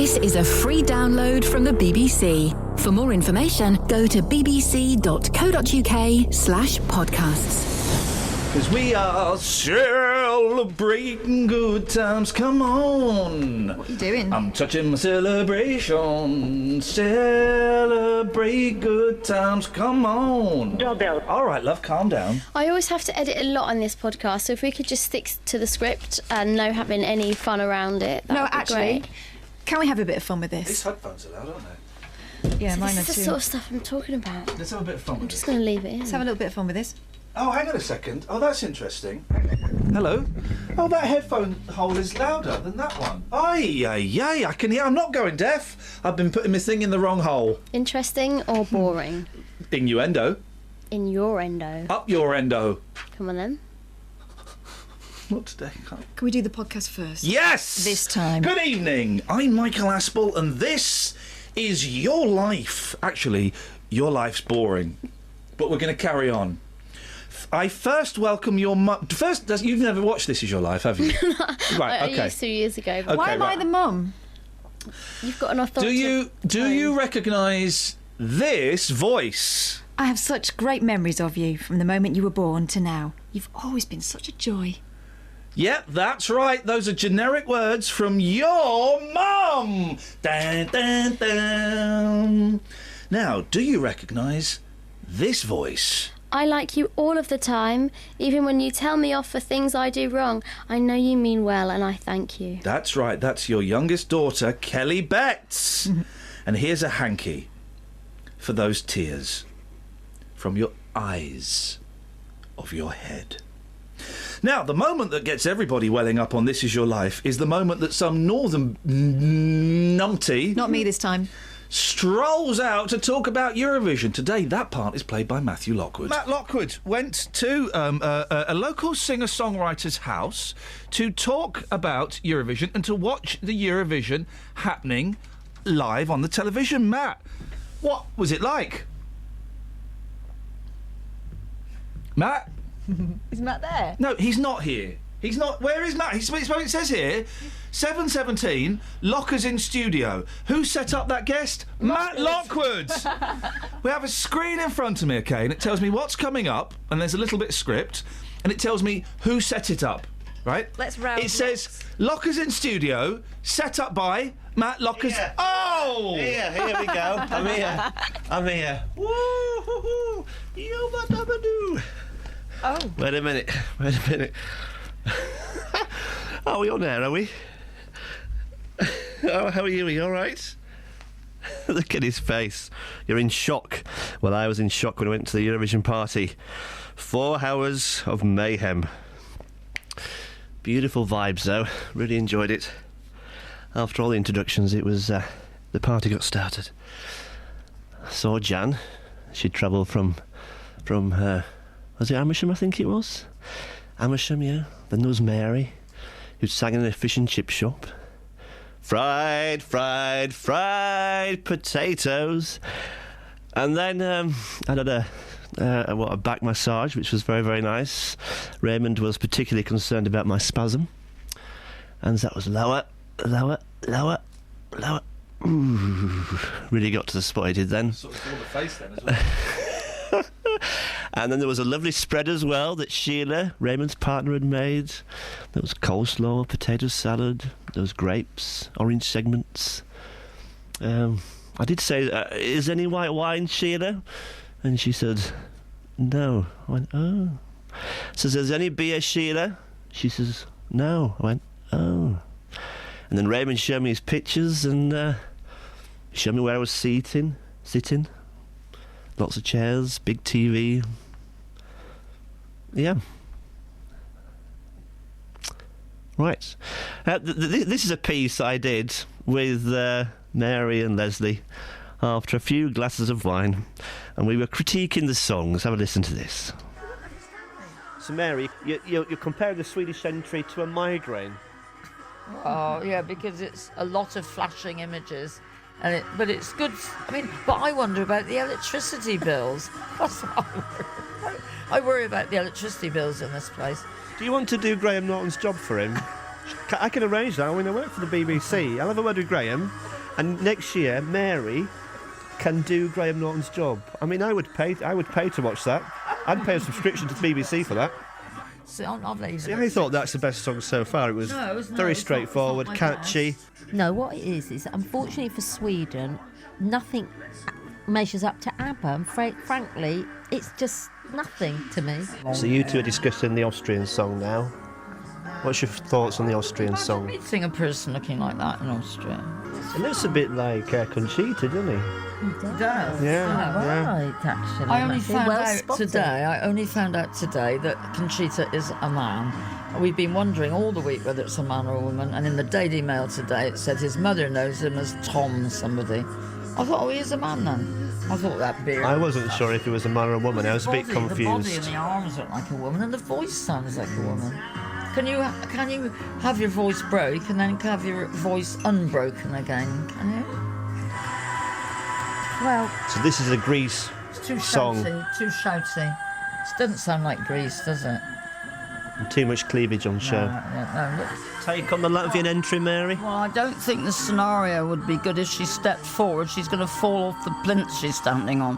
This is a free download from the BBC. For more information, go to bbc.co.uk/podcasts. Because we are celebrating good times. Come on. What are you doing? I'm touching my celebration. Celebrate good times. Come on. Doorbell. All right, love, calm down. I always have to edit a lot on this podcast, so if we could just stick to the script and no having any fun around it, that would be great. Can we have a bit of fun with this? These headphones are loud, aren't they? Yeah, mine are This is too. the sort of stuff I'm talking about. Let's have a bit of fun I'm with just this. going to leave it in. Let's have a little bit of fun with this. Oh, hang on a second. Oh, that's interesting. Hello? Oh, that headphone hole is louder than that one. Ay, I can hear. I'm not going deaf. I've been putting my thing in the wrong hole. Interesting or boring? Innuendo. In your endo. Up your endo. Come on then. Not today. Can we do the podcast first? Yes! This time. Good evening. I'm Michael Aspel, and this is Your Life. Actually, your life's boring. But we're going to carry on. I first welcome your mum. First, you've never watched This Is Your Life, have you? Right, I okay. used to years ago. But Okay, Why am I the mum? You've got an authority. Do you recognise this voice? I have such great memories of you from the moment you were born to now. You've always been such a joy. Yep, that's right. Those are generic words from your mum. Dun, dun, dun. Now, do you recognise this voice? I like you all of the time, even when you tell me off for things I do wrong. I know you mean well, and I thank you. That's right. That's your youngest daughter, Kelly Betts. And here's a hanky for those tears from your eyes of your head. Now, the moment that gets everybody welling up on This Is Your Life is the moment that some northern numpty... Not me this time. ...strolls out to talk about Eurovision. Today, that part is played by Matthew Lockwood. Matt Lockwood went to a local singer-songwriter's house to talk about Eurovision and to watch the Eurovision happening live on the television. Matt, what was it like? Matt? Is Matt there? No, he's not here. He's not. Where is Matt? It says here, 7:17. Lockers in studio. Who set up that guest? Matt Lockwood. We have a screen in front of me, okay, and it tells me what's coming up, and there's a little bit of script, and it tells me who set it up. Right? Let's round. It says Lockers in studio, set up by Matt Lockers. Yeah. Oh! Here we go. I'm here. Woo-hoo-hoo. Yo-ba-da-ba-doo. Oh. Wait a minute. Are we on air, are we? Oh, how are you? Are you all right? Look at his face. You're in shock. Well, I was in shock when I went to the Eurovision party. 4 hours of mayhem. Beautiful vibes, though. Really enjoyed it. After all the introductions, it was... the party got started. I saw Jan. She'd travelled from was it Amersham, I think it was? Amersham, yeah. Then there was Mary, who sang in a fish and chip shop. Fried potatoes. And then I had a back massage, which was very, very nice. Raymond was particularly concerned about my spasm. And that was lower. Ooh, really got to the spot he did then. Sort of saw the face then as well. And then there was a lovely spread as well that Sheila, Raymond's partner, had made. There was coleslaw, potato salad, there was grapes, orange segments. I did say, is any white wine, Sheila? And she said, no. I went, oh. Says, is any beer, Sheila? She says, no. I went, oh. And then Raymond showed me his pictures and showed me where I was sitting. Lots of chairs, big TV. Yeah. Right. This is a piece I did with Mary and Leslie after a few glasses of wine, and we were critiquing the songs. Have a listen to this. So, Mary, you're comparing the Swedish entry to a migraine. Oh, yeah, because it's a lot of flashing images. But it's good. But I wonder about the electricity bills. That's what I worry about. I worry about the electricity bills in this place. Do you want to do Graham Norton's job for him? I can arrange that. I work for the BBC. I'll have a word with Graham. And next year, Mary can do Graham Norton's job. I mean, I would pay to watch that. I'd pay a subscription to the BBC for that. See, I'll leave See, it. I thought that's the best song so far. It was very straightforward, it's not my catchy. No, what it is unfortunately for Sweden, nothing measures up to ABBA, and frankly, it's just nothing to me. So you two are discussing the Austrian song now. What's your thoughts on the Austrian song? Meeting a person looking like that in Austria. It looks a bit like Conchita, doesn't he? Does. Yeah. Right, actually. I only Matthew. found Well out spotted. today. I only found out today that Conchita is a man. We've been wondering all the week whether it's a man or a woman, and in the Daily Mail today it said his mother knows him as Tom somebody. I thought, oh, he is a man then. I thought that beard. I wasn't sure if he was a man or a woman. I was a bit The body confused. and the arms look like a woman, and the voice sounds like a woman. Can you have your voice broke and then have your voice unbroken again? Can you? Well, So this is a Grease It's too song. shouty. Too shouty. It doesn't sound like Grease, does it? and too much cleavage on show. No. Take on the Latvian entry, Mary. Well, I don't think the scenario would be good if she stepped forward. She's going to fall off the plinth she's standing on.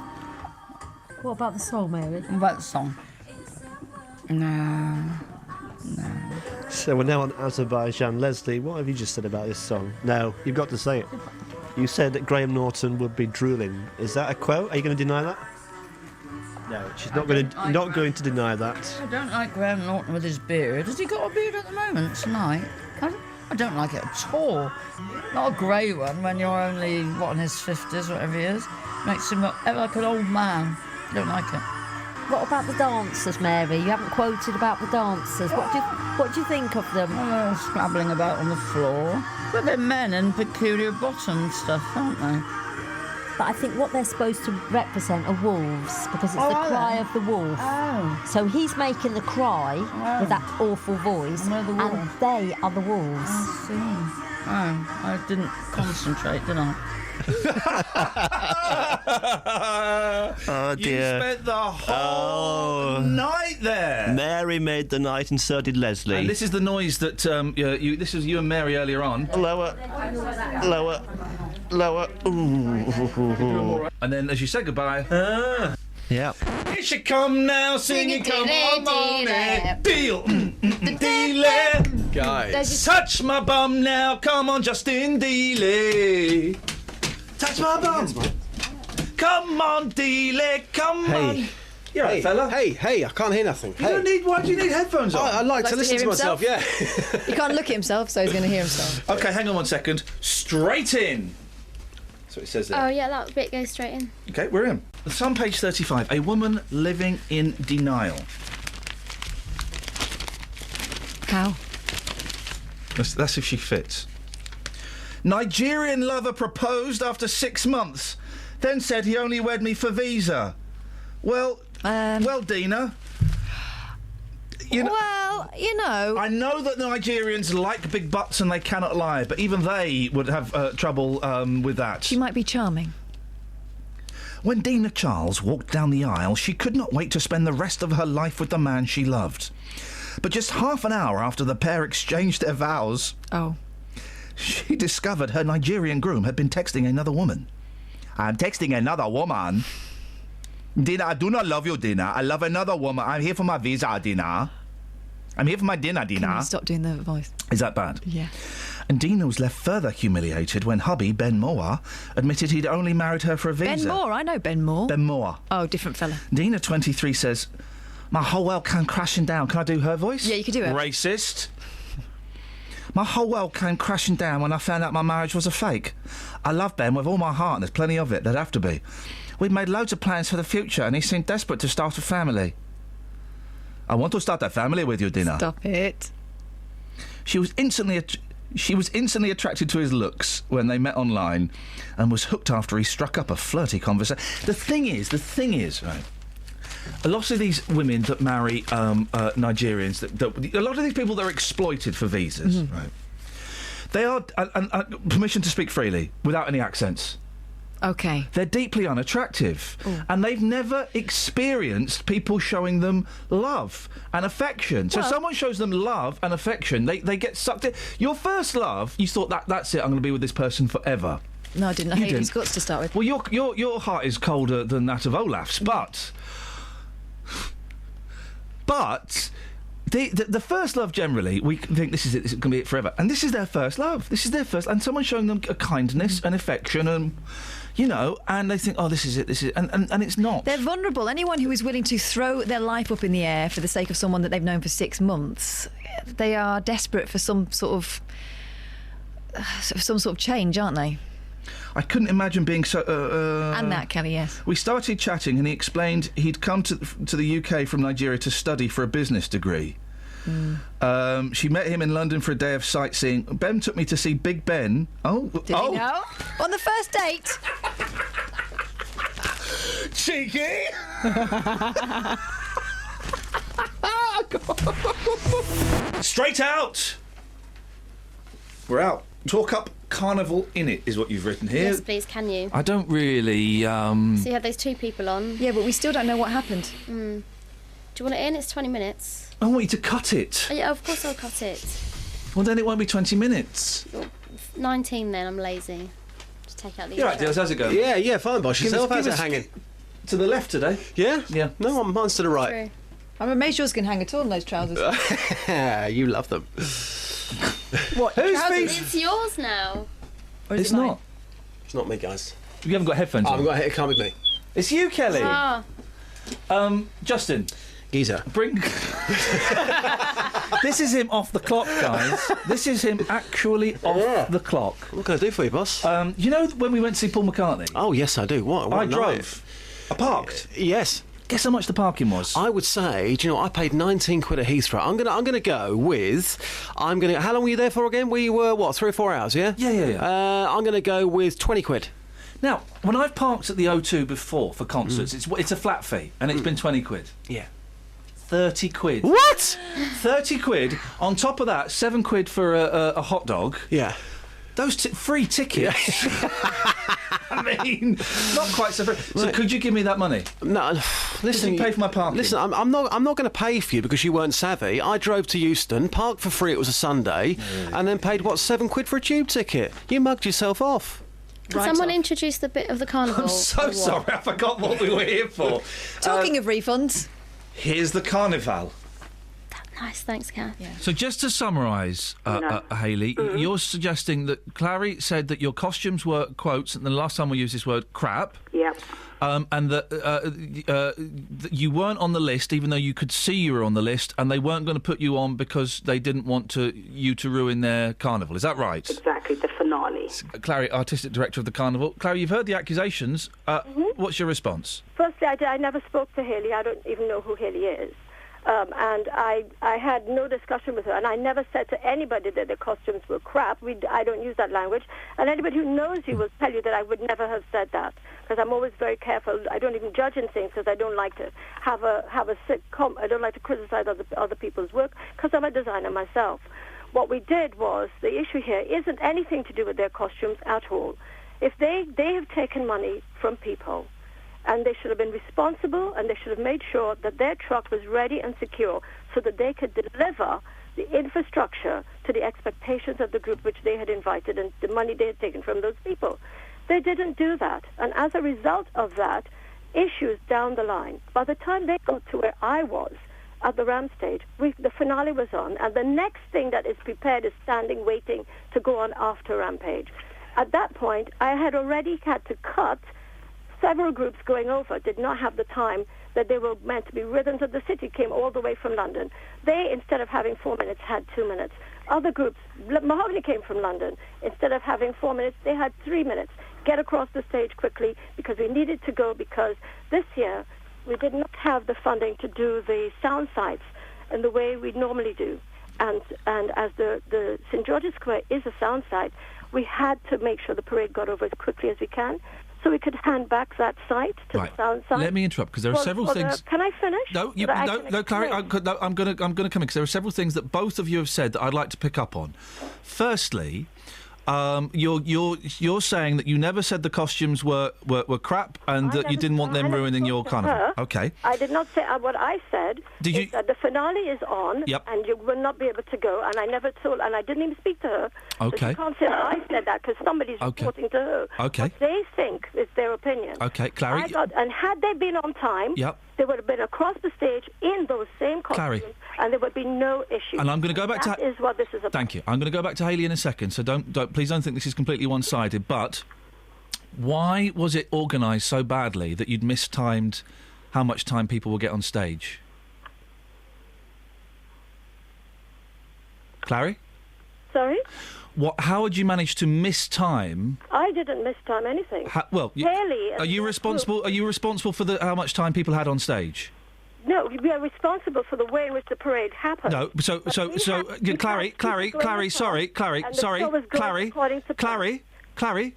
what about the song, Mary? What about the song? No. So we're now on Azerbaijan. Leslie, what have you just said about this song? No, you've got to say it. You said that Graham Norton would be drooling. Is that a quote? Are you going to deny that? No, she's not going to deny that. I don't like Graham Norton with his beard. Has he got a beard at the moment tonight? I don't like it at all. Not a grey one when you're only, in his 50s, whatever he is. Makes him look like an old man. Don't like it. What about the dancers, Mary? You haven't quoted about the dancers. What do you think of them? Well, they're scrabbling about on the floor. But they're men in peculiar bottom stuff, aren't they? But I think what they're supposed to represent are wolves, because it's the are cry they? of the wolf. Oh. So he's making the cry with that awful voice, And they're the and wolves. they are the wolves. I see. Oh, I didn't concentrate, did I? Oh You dear. spent the whole Oh. night there. Mary made the night, and so did Leslie. And this is the noise that this was you and Mary earlier on. Lower. Ooh. And then as you said goodbye, Yeah. here she come now, singing, come on, it, deal, deal it. Guys, Touch my bum now, come on, Justin Dealey. Touch my bum. Come on, Dealey, come on. Hey. You alright, fella? Hey, I can't hear nothing. You don't need. Why do you need headphones on? I like to Likes to listen hear to myself, yeah. He can't look at himself, so he's going to hear himself. Okay, hang on 1 second. Straight in. That's what it says there. Oh yeah, that bit goes straight in. Okay, we're in. It's on page 35. A woman living in denial. How? That's if she fits. Nigerian lover proposed after 6 months, then said he only wed me for visa. Well, Dina. Well, you know. I know that Nigerians like big butts and they cannot lie, but even they would have trouble with that. She might be charming. When Dina Charles walked down the aisle, she could not wait to spend the rest of her life with the man she loved. But just half an hour after the pair exchanged their vows, Oh. she discovered her Nigerian groom had been texting another woman. I'm texting another woman. Dina, I do not love you, Dina. I love another woman. I'm here for my visa, Dina. I'm here for my dinner, Can Dina. you stop doing the voice? Is that bad? Yeah. And Dina was left further humiliated when hubby, Ben Moore, admitted he'd only married her for a visa. Ben Moore, I know Ben Moore. Ben Moore. Oh, different fella. Dina, 23, says, my whole world came crashing down. Can I do her voice? Yeah, you can do it. Racist. My whole world came crashing down when I found out my marriage was a fake. I love Ben with all my heart, and there's plenty of it. There'd have to be. We'd made loads of plans for the future, and he seemed desperate to start a family. I want to start a family with you, Dina. Stop it. She was instantly attracted to his looks when they met online, and was hooked after he struck up a flirty conversation. The thing is, right? A lot of these women that marry Nigerians, a lot of these people that are exploited for visas, right? They are permission to speak freely without any accents. Okay. They're deeply unattractive, and they've never experienced people showing them love and affection. So someone shows them love and affection, they get sucked in. Your first love, you thought that's it. I'm going to be with this person forever. No, I didn't. I You hated didn't. his guts to start with. Well, your heart is colder than that of Olaf's, but the first love, generally, we think this is it, this is going to be it forever. And this is their first love. This is their first... And someone's showing them a kindness and affection and, and they think, oh, this is it, and it's not. They're vulnerable. Anyone who is willing to throw their life up in the air for the sake of someone that they've known for 6 months, they are desperate for some sort of change, aren't they? I couldn't imagine being so... And that, Kelly, yes. We started chatting and he explained he'd come to the UK from Nigeria to study for a business degree. She met him in London for a day of sightseeing. Ben took me to see Big Ben. Oh, Did he know? On the first date? Cheeky! Straight out! We're out. Talk up carnival in it is what you've written here. Yes, please, can you? I don't really... So you had those 2 people on. Yeah, but we still don't know what happened. Do you want it in? It's 20 minutes. I want you to cut it. Oh, yeah, of course I'll cut it. Well, then it won't be 20 minutes. 19 then, I'm lazy. Just take out the You're right, intro. Deals, how's it going? Yeah, fine, boss. Give Yourself, us- how's give it us- hanging? To the left today. Yeah? Yeah. No, mine's to the right. True. I'm amazed yours can hang at all in those trousers. You love them. What? Whose trousers? feet? It's yours now. Or is It's it mine? not. It's not me, guys. You haven't got headphones Oh, on. I've got it. It can't be me. It's you, Kelly. Ah, Justin, Geezer. bring... This is him off the clock, guys. This is him actually off the clock. What can I do for you, boss? You know when we went to see Paul McCartney? Oh, yes, I do. What I a night. drove. I parked. Yes. Guess how much the parking was? I would say, do you know what? I paid 19 quid at Heathrow. I'm gonna go with. How long were you there for again? We were, 3 or 4 hours, yeah? Yeah. I'm gonna go with 20 quid. Now, when I've parked at the O2 before for concerts, it's a flat fee, and it's been 20 quid. Yeah. 30 quid. What? 30 quid. On top of that, 7 quid for a hot dog. Yeah. Those free tickets. I mean, not quite so free. So could you give me that money? No, listen. you pay for my parking? Listen, I'm not going to pay for you because you weren't savvy. I drove to Euston, parked for free. It was a Sunday, and then paid 7 quid for a tube ticket. You mugged yourself off. can someone introduce the bit of the carnival? I'm so or what? sorry, I forgot what we were here for. Talking of refunds. Here's the carnival. Nice, thanks, Kath. So just to summarise, Hayley, you're suggesting that Clary said that your costumes were, quotes, and the last time we used this word, crap. Yep. And that you weren't on the list, even though you could see you were on the list, and they weren't going to put you on because they didn't want you to ruin their carnival. Is that right? Exactly, the finale. Clary, artistic director of the carnival. Clary, you've heard the accusations. What's your response? Firstly, I never spoke to Haley. I don't even know who Haley is. And I had no discussion with her, and I never said to anybody that the costumes were crap. I don't use that language. And anybody who knows you will tell you that I would never have said that, because I'm always very careful. I don't even judge in things because I don't like to have a sitcom. I don't like to criticize other people's work because I'm a designer myself. What we did was, the issue here isn't anything to do with their costumes at all. If they have taken money from people, and they should have been responsible, and they should have made sure that their truck was ready and secure so that they could deliver the infrastructure to the expectations of the group which they had invited and the money they had taken from those people. They didn't do that. And as a result of that, issues down the line, by the time they got to where I was at the Ram stage, the finale was on, and the next thing that is prepared is standing waiting to go on after Rampage. At that point, I had already had to cut. Several groups going over did not have the time that they were meant to be. Rhythms of the City came all the way from London. They, instead of having 4 minutes, had 2 minutes. Other groups, Mahogany came from London. Instead of having 4 minutes, they had 3 minutes. Get across the stage quickly because we needed to go, because this year we did not have the funding to do the sound sites in the way we normally do. And as the St. George's Square is a sound site, we had to make sure the parade got over as quickly as we can, so we could hand back that site to the sound site. Let me interrupt, because there are several things. Can I finish? No, Clary, I'm going to come in, because there are several things that both of you have said that I'd like to pick up on. Firstly, You're saying that you never said the costumes were crap and that you didn't want them ruining your carnival. Okay. I did not say what I said. Is that the finale is on, and you will not be able to go. And I never told, and I didn't even speak to her. Okay. So you can't say that I said that because somebody's reporting to her. Okay. What they think is their opinion. Okay, Clary. And had they been on time, they would have been across the stage in those same costumes, and there would be no issue. And I'm going to go back That is what this is about. Thank you. I'm going to go back to Hayley in a second. So please don't think this is completely one-sided. But why was it organised so badly that you'd mistimed how much time people will get on stage? Clary? Sorry? How would you manage to mistime? I didn't mistime anything. Haley, are you responsible? Are you responsible for how much time people had on stage? No, we are responsible for the way in which the parade happened. No, so, Clary, sorry,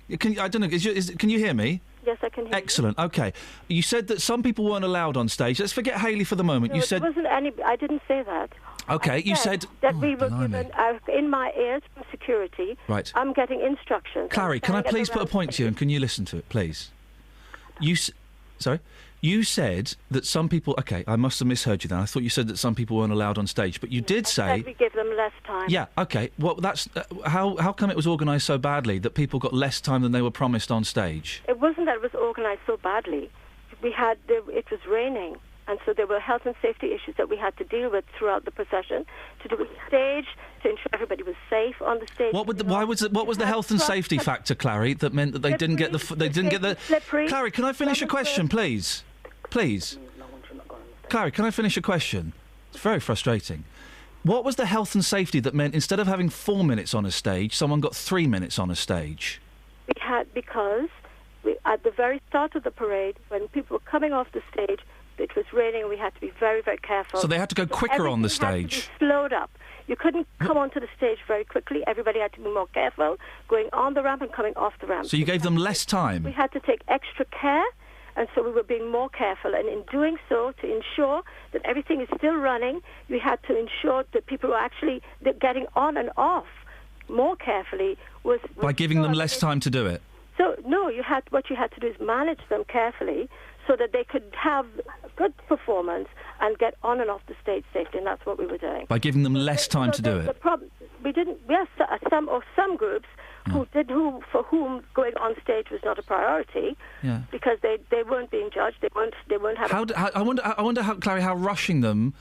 I don't know, can you hear me? Yes, I can hear Excellent, okay. You said that some people weren't allowed on stage. Let's forget Hayley for the moment. No, I didn't say that. Okay, you said... that we were given, in my ears from security, right. I'm getting instructions. Clary, can I please put a point to you and can you listen to it, please? Sorry? You said that some people... OK, I must have misheard you then. I thought you said that some people weren't allowed on stage, but you did say... I said we give them less time. Yeah, OK. Well, that's... how come it was organised so badly that people got less time than they were promised on stage? It wasn't that it was organised so badly. It was raining, and so there were health and safety issues that we had to deal with throughout the procession, to do with the stage, to ensure everybody was safe on the stage. What was the health and safety factor, Clary, that meant that they didn't get the... Clary, can I finish a question, please? Please. Clary, can I finish a question? It's very frustrating. What was the health and safety that meant instead of having 4 minutes on a stage, someone got 3 minutes on a stage? Because at the very start of the parade, when people were coming off the stage, it was raining and we had to be very, very careful. So they had to go quicker on the stage? Had to be slowed up. You couldn't come onto the stage very quickly. Everybody had to be more careful, going on the ramp and coming off the ramp. So you gave them less time? We had to take extra care. And so we were being more careful. And in doing so, to ensure that everything is still running, we had to ensure that people were actually getting on and off more carefully. By giving them less time to do it? So, no, what you had to do is manage them carefully so that they could have good performance and get on and off the stage safely, and that's what we were doing. By giving them less time to do it? The problem, some groups for whom going on stage was not a priority, because they weren't being judged. They weren't having. I wonder how, Clary, how rushing them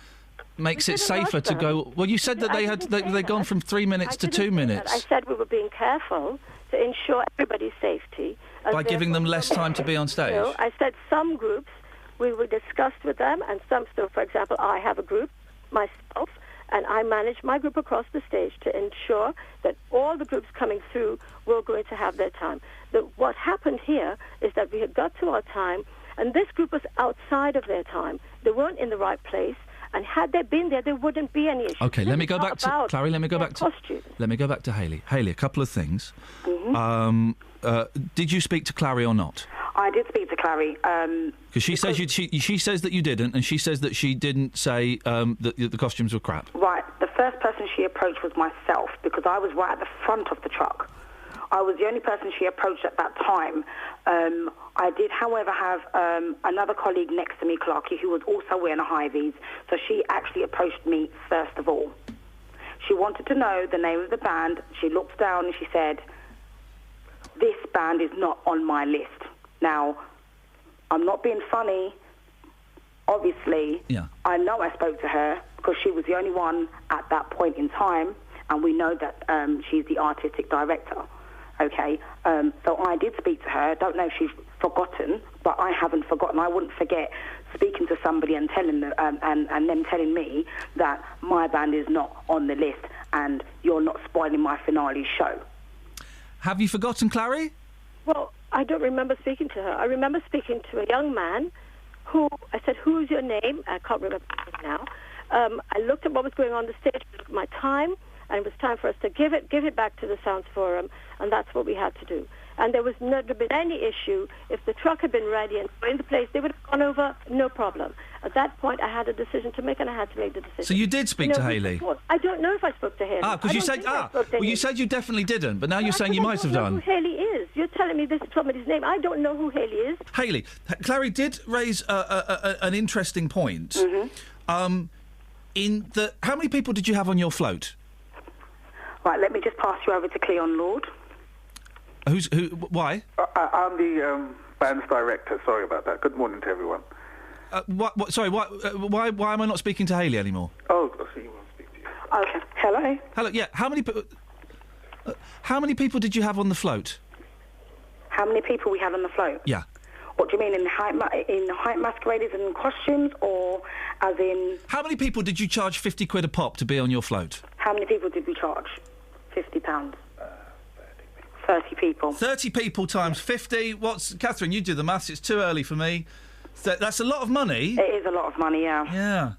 makes it safer to go. Well, you said that they'd gone from 3 minutes to 2 minutes. I said we were being careful to ensure everybody's safety by giving them less time to be on stage. No, I said some groups we were discussed with them, and some. So, for example, I have a group myself. And I managed my group across the stage to ensure that all the groups coming through were going to have their time. What happened here is that we had got to our time, and this group was outside of their time. They weren't in the right place, and had they been there, there wouldn't be any issue. OK, let me go back to... Clary, let me go back to Hayley. Hayley, a couple of things. Mm-hmm. Did you speak to Clary or not? I did speak to Clary. Because she says that you didn't, and she says that she didn't say that the costumes were crap. Right. The first person she approached was myself, because I was right at the front of the truck. I was the only person she approached at that time. I did, however, have another colleague next to me, Clarky, who was also wearing a high-vis, so she actually approached me first of all. She wanted to know the name of the band. She looked down and she said, "This band is not on my list." Now, I'm not being funny. Obviously, I know I spoke to her because she was the only one at that point in time, and we know that she's the artistic director. Okay, so I did speak to her. I don't know if she's forgotten, but I haven't forgotten. I wouldn't forget speaking to somebody and telling them, and them telling me that my band is not on the list and you're not spoiling my finale show. Have you forgotten, Clary? Well, I don't remember speaking to her. I remember speaking to a young man who, I said, "Who's your name?" I can't remember it now. I looked at what was going on the stage, looked at my time, and it was time for us to give it back to the Sounds Forum, and that's what we had to do. and there was never been any issue. If the truck had been ready and in the place, they would have gone over, no problem. At that point, I had a decision to make, and I had to make the decision. So you did speak to Hayley? I don't know if I spoke to Hayley. Because you said you said you definitely didn't, but now you're saying you might have done. I don't know who Hayley is. You're telling me this is somebody's name. I don't know who Hayley is. Hayley, Clary did raise an interesting point. Mm-hmm. In the how many people did you have on your float? Right, let me just pass you over to Cleon Lord. Who? Why? I'm the band's director. Sorry about that. Good morning to everyone. Sorry. Why am I not speaking to Hayley anymore? Oh, I see you want to speak to you. Okay. Hello. Hello. Yeah. How many people did you have on the float? How many people we had on the float? Yeah. What do you mean, in hype masqueraders and costumes, or as in... How many people did you charge 50 quid a pop to be on your float? How many people did we charge? £50. 30 people. 30 people times 50. Catherine, you do the maths. It's too early for me. That's a lot of money. It is a lot of money, yeah. Yeah.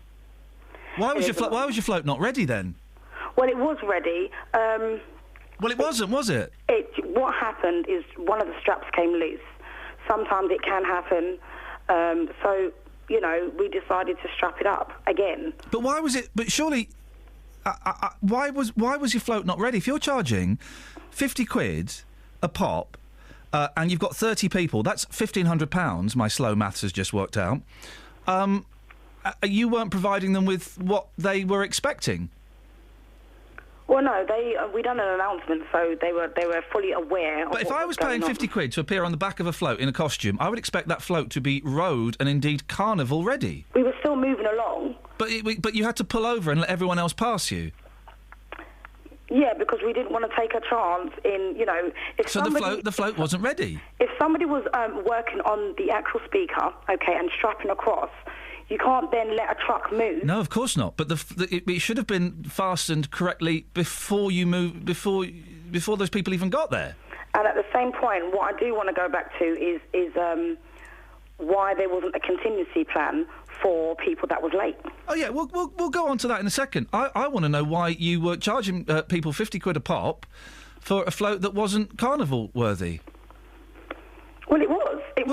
Why was your float not ready then? Well, it was ready. Well, it wasn't, was it? What happened is one of the straps came loose. Sometimes it can happen. So, we decided to strap it up again. But why was it... But surely... why was your float not ready? If you're charging 50 quid a pop and you've got 30 people, that's £1,500, my slow maths has just worked out. You weren't providing them with what they were expecting. Well, no, we done an announcement, so they were fully aware of But if I was paying 50 quid to appear on the back of a float in a costume, I would expect that float to be road and indeed carnival ready. We were still moving along. But you had to pull over and let everyone else pass you. Yeah, because we didn't want to take a chance in, if so the float wasn't ready? If somebody was working on the actual speaker, and strapping across, you can't then let a truck move. No, of course not. But it should have been fastened correctly before you moved, before those people even got there. And at the same point, what I do want to go back to is why there wasn't a contingency plan for people that was late. Oh yeah, we'll go on to that in a second. I want to know why you were charging people 50 quid a pop for a float that wasn't carnival worthy. Well, it was. It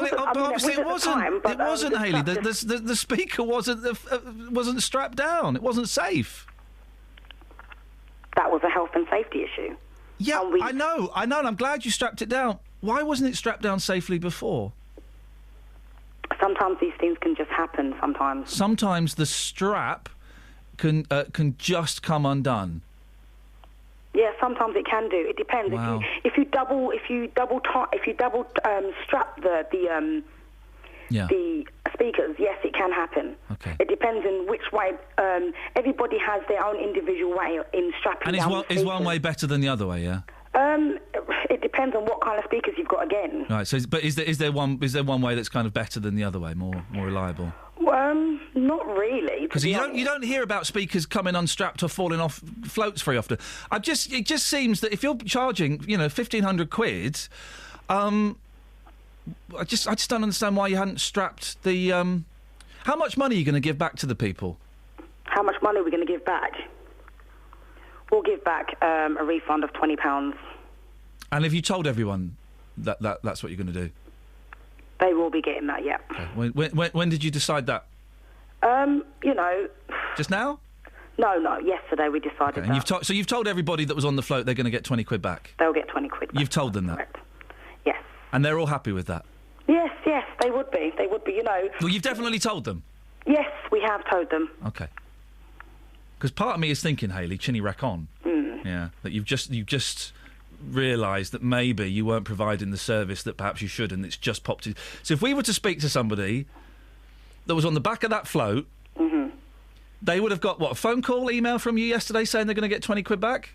wasn't, Hayley. The speaker wasn't strapped down. It wasn't safe. That was a health and safety issue. Yeah, I know, and I'm glad you strapped it down. Why wasn't it strapped down safely before? Sometimes these things can just happen. Sometimes the strap can just come undone. Yeah, sometimes it can do. It depends. Wow. If you double strap the speakers, yes, it can happen. Okay. It depends in which way. Everybody has their own individual way in strapping and down. And is one way better than the other way? Yeah. It depends on what kind of speakers you've got again. Right. So, but is there one way that's kind of better than the other way, more reliable? Not really. Because you don't hear about speakers coming unstrapped or falling off floats very often. It just seems that if you're charging, 1,500 quid, I just don't understand why you hadn't strapped the. How much money are you going to give back to the people? How much money are we going to give back? We'll give back a refund of £20. And have you told everyone that's what you're going to do? They will be getting that, yeah. Okay. When did you decide that? Just now? No, yesterday we decided and that. You've told everybody that was on the float they're going to get 20 quid back? They'll get 20 quid back. You've told them that? Correct. Yes. And they're all happy with that? Yes, they would be. Well, you've definitely told them? Yes, we have told them. Okay. Because part of me is thinking, Hayley, chinny rack on. Yeah, that you've just realised that maybe you weren't providing the service that perhaps you should, and it's just popped in. So if we were to speak to somebody that was on the back of that float, they would have got, a phone call, email from you yesterday saying they're going to get 20 quid back?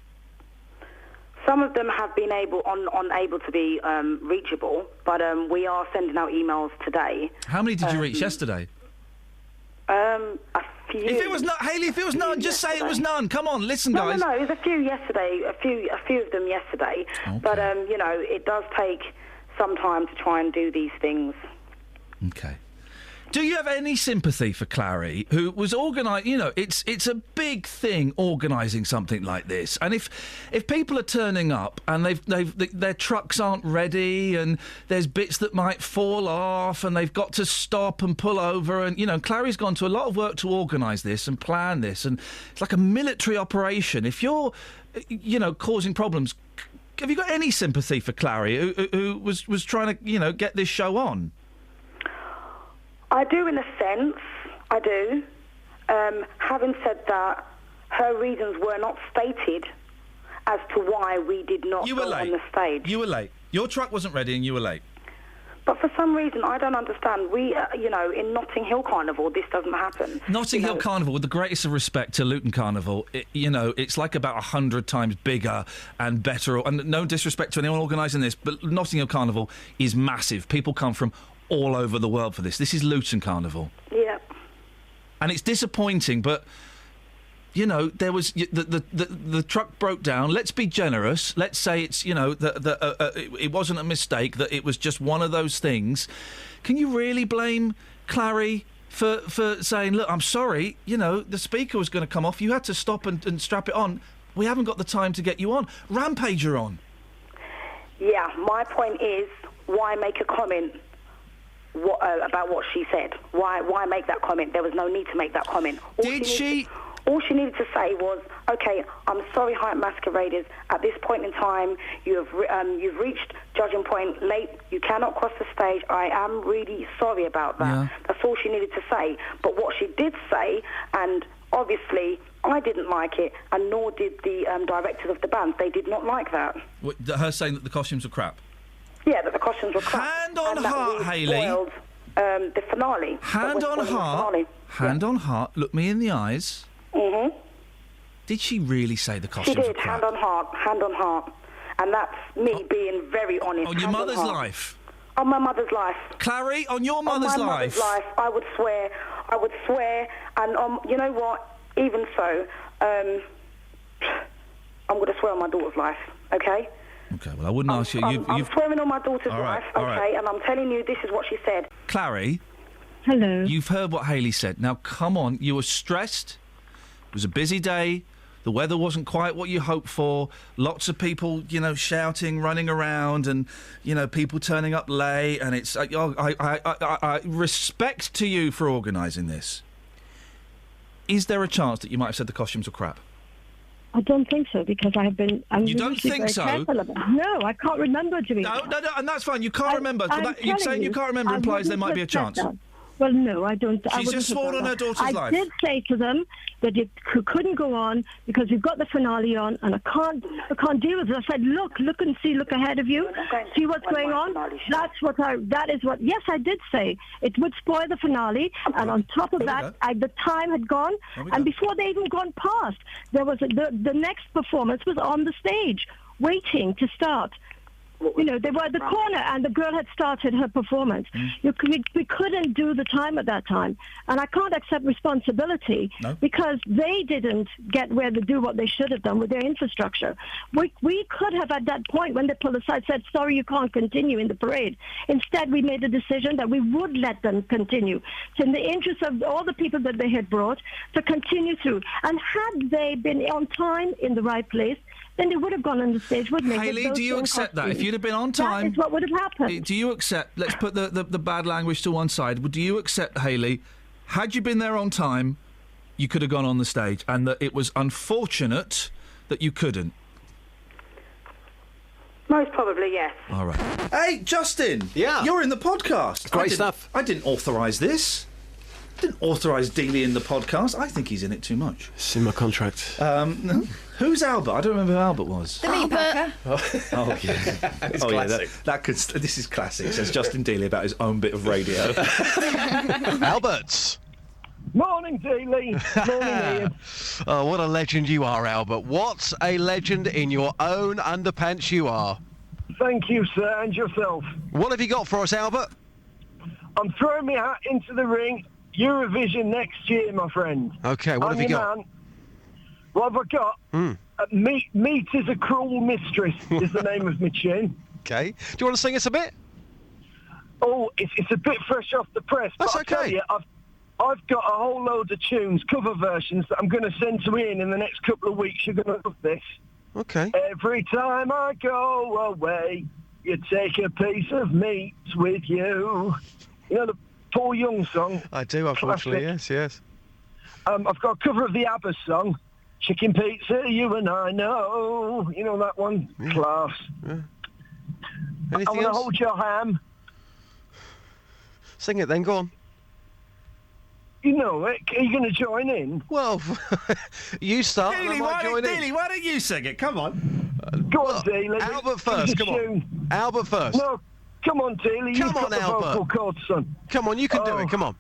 Some of them have been unable to be reachable, but we are sending out emails today. How many did you reach yesterday? A few. If it was not, Hayley, if it was none, just say it was none. Come on, listen, guys. No, it was a few yesterday. A few of them yesterday. Okay. But it does take some time to try and do these things. Okay. Do you have any sympathy for Clary, who was organising? You know, it's a big thing organising something like this, and if people are turning up and their trucks aren't ready, and there's bits that might fall off, and they've got to stop and pull over, and Clary's gone to a lot of work to organise this and plan this, and it's like a military operation. If you're, causing problems, have you got any sympathy for Clary, who was trying to, get this show on? I do, in a sense. I do. Having said that, her reasons were not stated as to why we did not go on the stage. You were late. Your truck wasn't ready and you were late. But for some reason, I don't understand. We, in Notting Hill Carnival, this doesn't happen. Notting Hill Carnival, with the greatest of respect to Luton Carnival, it's like about 100 times bigger and better. And no disrespect to anyone organising this, but Notting Hill Carnival is massive. People come from all over the world for this. This is Luton Carnival. Yeah. And it's disappointing, but there was the truck broke down. Let's be generous. Let's say it's it wasn't a mistake. That it was just one of those things. Can you really blame Clary for saying, "Look, I'm sorry. The speaker was going to come off. You had to stop and strap it on. We haven't got the time to get you on. Rampage, you're on." Yeah. My point is, why make a comment about what she said? Why make that comment? There was no need to make that comment. All she needed to say was, "Okay, I'm sorry, Hype Masqueraders. At this point in time, you've reached judging point late. You cannot cross the stage. I am really sorry about that." Yeah. That's all she needed to say. But what she did say, and obviously I didn't like it, and nor did the directors of the band. They did not like that. Her saying that the costumes were crap. Yeah, that the costumes were crap. Hand on heart, Hayley. Spoiled, the finale. Hand on heart. Hand on heart. Look me in the eyes. Mhm. Did she really say the costumes were crap? She did. Hand on heart. And that's me being very honest. On your mother's life. On my mother's life. Clary, on your mother's life. On my mother's life, I would swear, and you know what? Even so, I'm going to swear on my daughter's life. Okay. Okay, well, I wouldn't ask you. I'm swearing on my daughter's life, okay, and I'm telling you this is what she said. Clary. Hello. You've heard what Hayley said. Now, come on. You were stressed. It was a busy day. The weather wasn't quite what you hoped for. Lots of people, shouting, running around, and, people turning up late. And it's... I respect to you for organising this. Is there a chance that you might have said the costumes were crap? I don't think so, because I have been... You don't think so? No, I can't remember doing that. No, and that's fine. You can't remember. You saying you can't remember implies there might be a chance. Well, no, I don't. She's just sworn on her daughter's life. I did say to them that it couldn't go on because we've got the finale on, and I can't deal with it. I said, look and see, look ahead of you, see what's going on. That is what. Yes, I did say it would spoil the finale, and on top of that, the time had gone, and before they even gone past, there was the next performance was on the stage, waiting to start. They were at the corner, and the girl had started her performance. We couldn't do the time at that time, and I can't accept responsibility because they didn't get where to do what they should have done with their infrastructure. We could have, at that point, when they pulled aside, said, "Sorry, you can't continue in the parade." Instead, we made a decision that we would let them continue. So in the interest of all the people that they had brought, to continue through. And had they been on time in the right place, then they would have gone on the stage, wouldn't they? Hayley, do you accept that? If you'd have been on time... That is what would have happened. Do you accept... Let's put the bad language to one side. Do you accept, Hayley, had you been there on time, you could have gone on the stage, and that it was unfortunate that you couldn't? Most probably, yes. All right. Hey, Justin! Yeah? You're in the podcast. Great stuff. I didn't authorise this. Didn't authorise Dealey in the podcast. I think he's in it too much. It's in my contract. No. Who's Albert? I don't remember who Albert was. The meat packer. Oh, yeah. It's classic. This is classic, says Justin Dealey about his own bit of radio. Albert. Morning, Dealey. Morning, Ian. Oh, what a legend you are, Albert. What a legend in your own underpants you are. Thank you, sir, and yourself. What have you got for us, Albert? I'm throwing my hat into the ring. Eurovision next year, my friend. Okay, what have you got? Man. What have I got? Meat is a cruel mistress is the name of my tune. Okay. Do you want to sing us a bit? Oh, it's a bit fresh off the press. That's but I tell okay. you, I've got a whole load of tunes, cover versions that I'm going to send to Iain in the next couple of weeks. You're going to love this. Okay. Every time I go away, you take a piece of meat with you. You know the Paul Young song? I do, unfortunately. Classic. Yes. I've got a cover of the ABBA song, Chicken Pizza, You and I Know. You know that one? Class. Yeah. I Anything want to else? hold your ham. Sing it then, go on. You know it. Are you going to join in? Well, you start and I might join in. Dealey, why don't you sing it? Come on. Go on, Dealey. Albert first, come on. Albert first. No, come on, Dealey. Come You've on, got the Albert. vocal cords, son. Come on, you can do it, come on.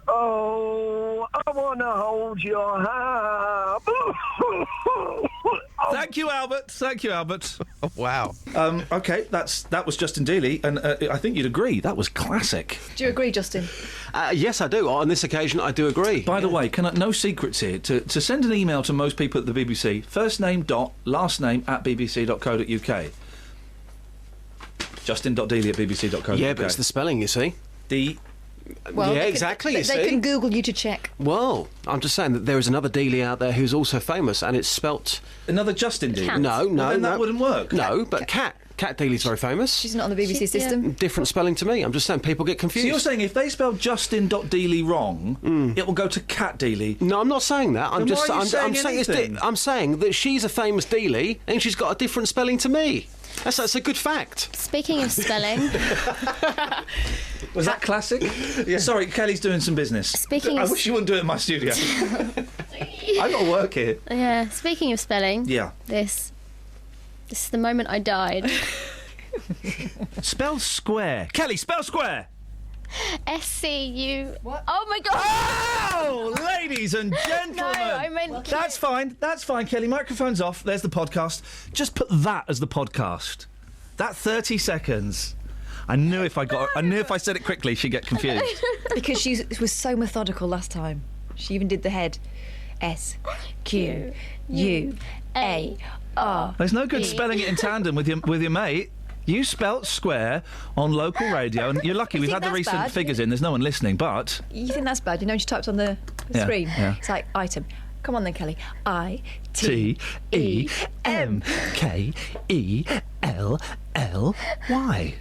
Oh, I want to hold your hand. Thank you, Albert. Thank you, Albert. Wow. Okay, that was Justin Dealey, and I think you'd agree that was classic. Do you agree, Justin? Yes, I do. On this occasion, I do agree. By the way, no secrets here. To send an email to most people at the BBC, first name dot last name at bbc.co.uk. Justin.dealey at bbc.co.uk. Yeah, but it's the spelling, you see. Well, yeah, they exactly. Can, they can Google you to check. Well, I'm just saying that there is another Dealey out there who's also famous, and it's spelt... Another Justin Dealey? No, well, then that wouldn't work. No, but Cat Dealey's very famous. She's not on the BBC system. Different spelling to me. I'm just saying people get confused. So you're saying if they spell Justin.Dealey wrong, it will go to Cat Dealey? No, I'm not saying that. Then why are you saying anything? I'm saying that she's a famous Dealey, and she's got a different spelling to me. That's a good fact. Speaking of spelling... Was that classic? Yeah. Sorry, Kelly's doing some business. Speaking I of... wish you wouldn't do it in my studio. I've got to work here. Yeah, speaking of spelling... Yeah. This is the moment I died. Spell square. Kelly, spell square! SCU... What? Oh, my God! Oh, ladies and gentlemen! No, I meant... That's fine, Kelly. Microphone's off. There's the podcast. Just put that as the podcast. That 30 seconds... I knew if I said it quickly, she'd get confused. Because she was so methodical last time. She even did the head. S, Q, U, A, R. There's no good E. spelling it in tandem with your mate. You spelt square on local radio, and you're lucky we've had the that's recent bad? figures in. There's no one listening, but You think that's bad? You know when she typed on the Yeah, screen? yeah. It's like, item. Come on then, Kelly. I, T E M K E L L Y.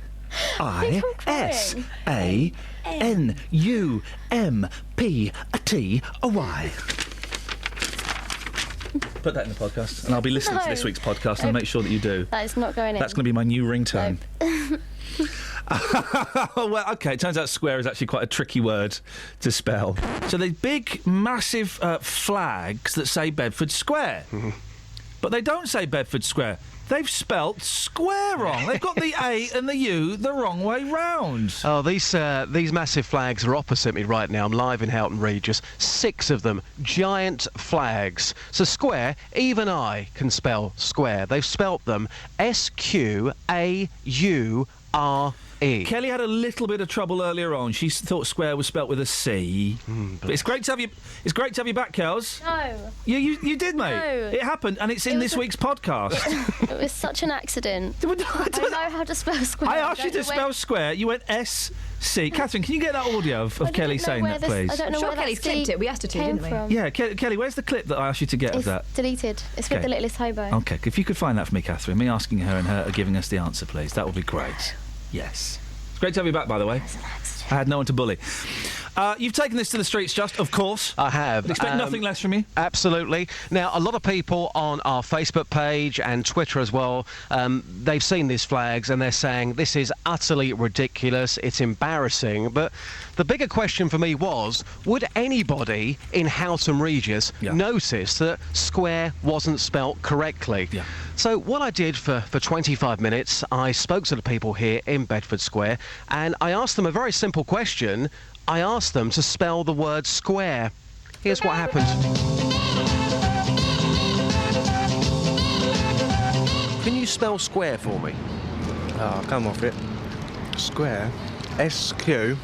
I S A N U M P T Y. Put that in the podcast, and I'll be listening to No. this week's podcast and make sure that you do. That is not going in. That's going to be my new ringtone. Well, OK, it turns out square is actually quite a tricky word to spell. So there's big, massive flags that say Bedford Square. But they don't say Bedford Square. They've spelt square wrong. They've got the A and the U the wrong way round. Oh, these massive flags are opposite me right now. I'm live in Houghton Regis. 6 of them, giant flags. So square, even I can spell square. They've spelt them S-Q-A-U-R-E. Kelly had a little bit of trouble earlier on. She thought square was spelt with a C. But it's great to have you. It's great to have you back, Kels. No. You did, mate. No. It happened, and it's in this week's podcast. It was such an accident. I don't know how to spell square. I asked you to don't know spell square. You went S-C. Catherine, can you get that audio of Kelly saying that, please? I don't know Sure, where Kelly's that C clipped it. We asked her to, came didn't we? from. Yeah, Kelly, where's the clip that I asked you to get of It's that? deleted. It's with Okay. the littlest hobo. Okay, if you could find that for me, Catherine, me asking her and her giving us the answer, please. That would be great. Yes. It's great to have you back, by the way. I had no one to bully. You've taken this to the streets, Just, of course. I have. Expect nothing less from you. Absolutely. Now, a lot of people on our Facebook page and Twitter as well, they've seen these flags and they're saying this is utterly ridiculous, it's embarrassing. But the bigger question for me was, would anybody in Houghton Regis notice that square wasn't spelt correctly? Yeah. So what I did for 25 minutes, I spoke to the people here in Bedford Square and I asked them a very simple question. I asked them to spell the word square. Here's what happened. Can you spell square for me? Oh, come off it. Square. S-Q-U-R-E,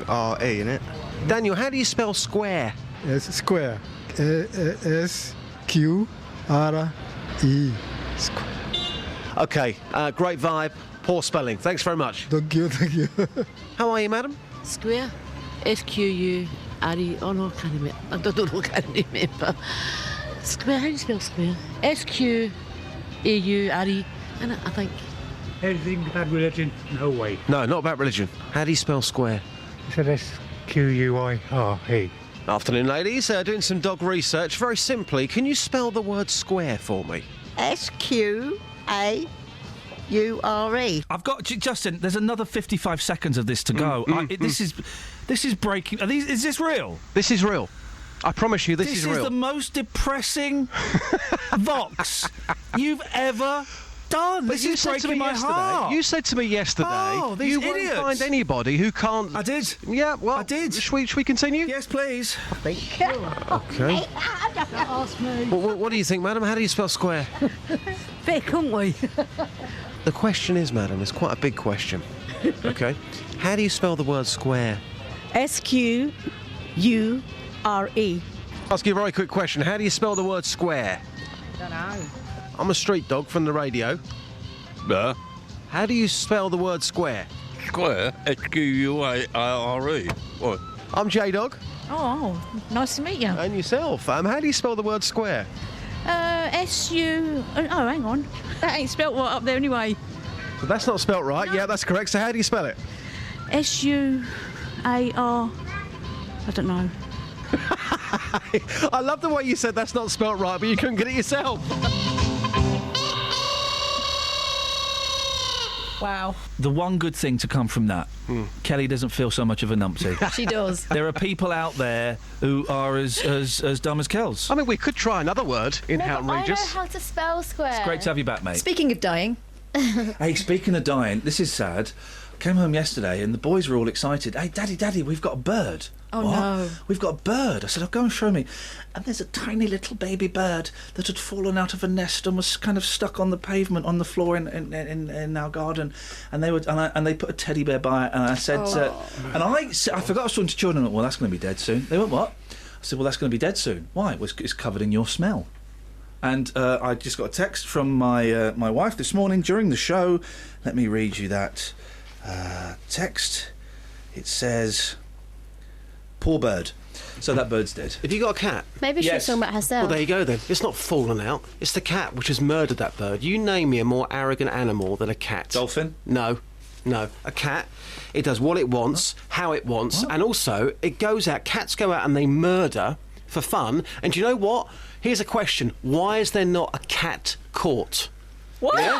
innit? Daniel, how do you spell square? It's square. S-Q-R-E. Okay, great vibe. Poor spelling. Thanks very much. Thank you, thank you. How are you, madam? Square. S-Q-U-R-E. Oh, no, I can't remember. I don't know, I can't remember. Square, how do you spell square? S-Q-A-U-R-E. And I think. Anything about religion? No way. No, not about religion. How do you spell square? It's an S-Q-U-I-R-E. Afternoon, ladies. Doing some dog research. Very simply, can you spell the word square for me? S-Q-A-U-R-E. I've got Justin. There's another 55 seconds of this to go. This is breaking. Is this real? This is real. I promise you, this is real. This is the most depressing Vox you've ever done. But This you is said to me breaking my yesterday. heart. You said to me yesterday. Oh, these you idiots. won't find anybody who can't. I did. Yeah, well, I did. Should we continue? Yes, please. Okay. Ask me. What do you think, madam? How do you spell square? Fair, couldn't we? The question is, madam, it's quite a big question. Okay. How do you spell the word square? S-Q-U-R-E. Ask you a very quick question. How do you spell the word square? Don't know. I'm a street dog from the radio. How do you spell the word square? Square? S-Q-U-A-R-E. What? I'm J-Dog. Oh, nice to meet you. And yourself. How do you spell the word square? S-U... Oh, hang on. That ain't spelt right up there anyway. So that's not spelt right. No. Yeah, that's correct. So how do you spell it? S-U-A-R... I don't know. I love the way you said that's not spelt right, but you couldn't get it yourself. Wow. The one good thing to come from that, Kelly doesn't feel so much of a numpty. She does. There are people out there who are as dumb as Kells. I mean, we could try another word in No, Houghton but I know Regis. how to spell square. It's great to have you back, mate. Speaking of dying. Hey, speaking of dying, this is sad. Came home yesterday and the boys were all excited. Hey, Daddy, we've got a bird. Oh, What? no. We've got a bird. I said, go and show me. And there's a tiny little baby bird that had fallen out of a nest and was kind of stuck on the pavement on the floor in our garden. And they put a teddy bear by it. And I said, I forgot I was talking to children. I went, well, that's going to be dead soon. They went, what? I said, well, that's going to be dead soon. Why? Well, it's covered in your smell. And I just got a text from my wife this morning during the show. Let me read you that text. It says, poor bird. So that bird's dead. Have you got a cat? Maybe she was talking about herself. Well, there you go then. It's not fallen out. It's the cat which has murdered that bird. You name me a more arrogant animal than a cat. Dolphin? No. A cat. It does what it wants, how it wants, and also it goes out. Cats go out and they murder for fun. And do you know what? Here's a question. Why is there not a cat court? What? Yeah?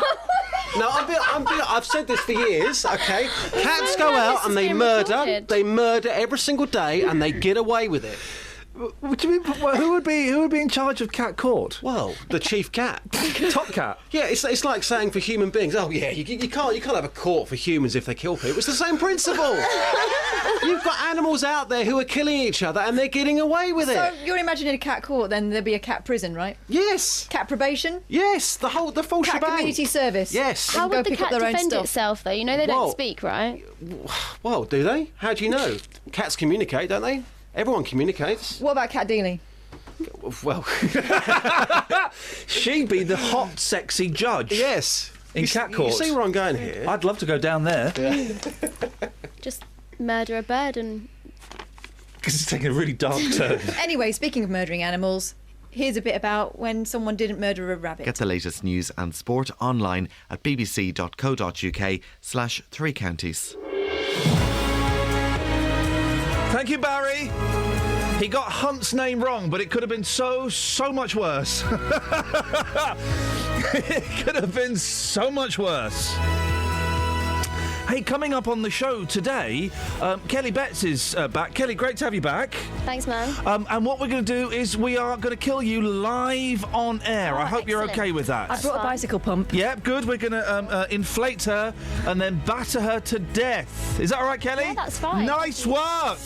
No, I've said this for years, okay? Cats go out and they murder. They murder every single day and they get away with it. What do you mean? Who would be in charge of cat court? Well, the chief cat. Top cat. Yeah, it's like saying for human beings, oh yeah, you can't have a court for humans if they kill people. It's the same principle. You've got animals out there who are killing each other and they're getting away with it. So you're imagining a cat court, then there'd be a cat prison, right? Yes. Cat probation? Yes, the full cat shebang. community service? Yes. How Go would the pick up cat their own defend stuff. itself, though? You know they don't speak, right? Well, do they? How do you know? Cats communicate, don't they? Everyone communicates. What about cat dealing? Well, she'd be the hot, sexy judge. Yes. In cat court. You see where I'm going here? I'd love to go down there. Just murder a bird and... Because it's taking a really dark turn. Anyway, speaking of murdering animals, here's a bit about when someone didn't murder a rabbit. Get the latest news and sport online at bbc.co.uk/3counties. Thank you, Barry. He got Hunt's name wrong, but it could have been so much worse. It could have been so much worse. Hey, coming up on the show today, Kelly Betts is back. Kelly, great to have you back. Thanks, man. And what we're going to do is we are going to kill you live on air. I hope you're okay with that. I brought a bicycle pump. Yep, good. We're going to inflate her and then batter her to death. Is that all right, Kelly? Yeah, that's fine. Nice work.